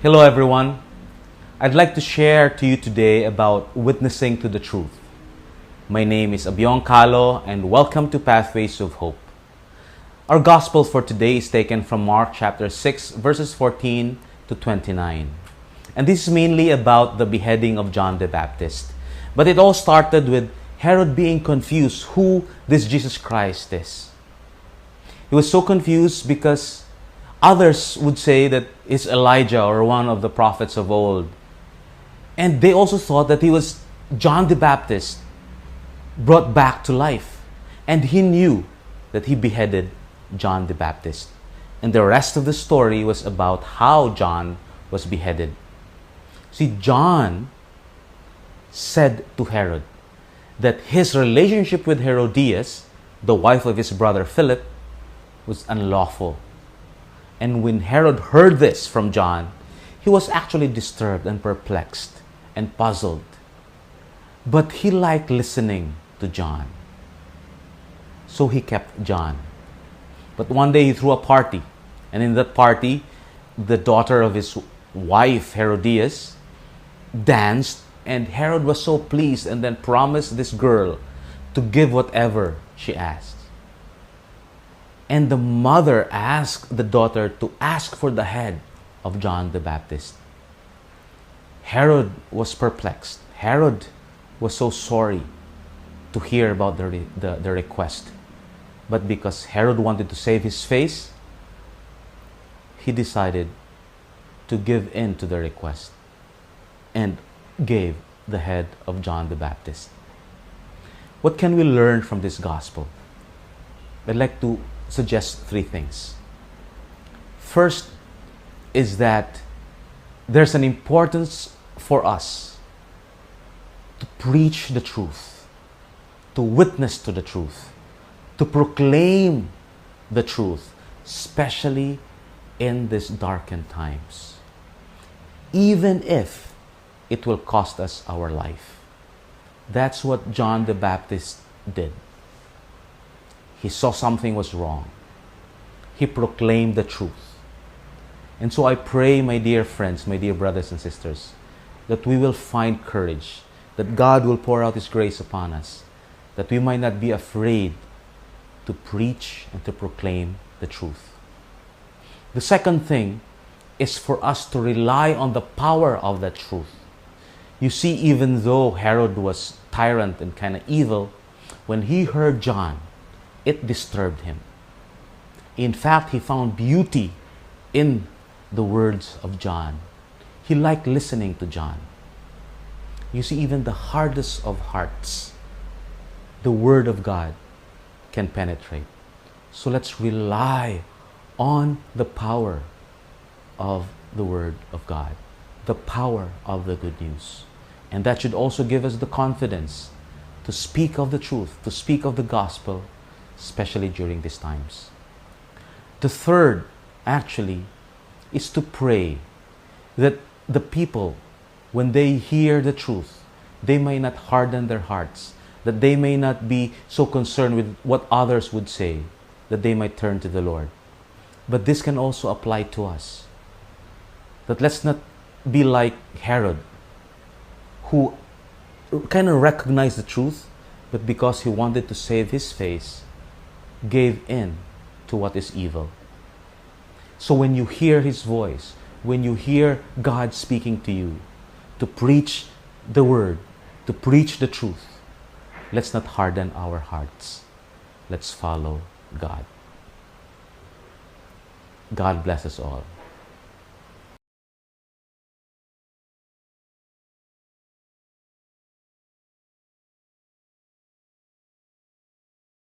Hello everyone. I'd like to share to you today about witnessing to the truth. My name is Abion Kalo and welcome to Pathways of Hope. Our gospel for today is taken from Mark chapter 6 verses 14 to 29. And this is mainly about the beheading of John the Baptist. But it all started with Herod being confused who this Jesus Christ is. He was so confused because others would say that it's Eli'jah or one of the prophets of old. And they also thought that he was John the Baptist brought back to life. And he knew that he beheaded John the Baptist. And the rest of the story was about how John was beheaded. See, John said to Herod that his relationship with Herodias, the wife of his brother Philip, was unlawful. And when Herod heard this from John, he was actually disturbed and perplexed and puzzled. But he liked listening to John. So he kept John. But one day he threw a party. And in that party, the daughter of his wife, Herodias, danced. And Herod was so pleased and then promised this girl to give whatever she asked. And the mother asked the daughter to ask for the head of John the Baptist. Herod was perplexed. Herod was so sorry to hear about the request. But because Herod wanted to save his face, he decided to give in to the request and gave the head of John the Baptist. What can we learn from this gospel? I'd like to suggest three things. First is that there's an importance for us to preach the truth, to witness to the truth, to proclaim the truth, especially in these darkened times, even if it will cost us our life. That's what John the Baptist did. He saw something was wrong. He proclaimed the truth. And so I pray, my dear friends, my dear brothers and sisters, that we will find courage, that God will pour out His grace upon us, that we might not be afraid to preach and to proclaim the truth. The second thing is for us to rely on the power of that truth. You see, even though Herod was tyrant and kind of evil, when he heard John, it disturbed him. In fact, he found beauty in the words of John. He liked listening to John. You see, even the hardest of hearts, the Word of God can penetrate. So let's rely on the power of the Word of God, the power of the good news. And that should also give us the confidence to speak of the truth, to speak of the gospel, especially during these times. The third, actually, is to pray that the people, when they hear the truth, they may not harden their hearts, that they may not be so concerned with what others would say, that they might turn to the Lord. But this can also apply to us. That let's not be like Herod, who kind of recognized the truth, but because he wanted to save his face, gave in to what is evil. So when you hear His voice, when you hear God speaking to you, to preach the word, to preach the truth, let's not harden our hearts. Let's follow God. God bless us all.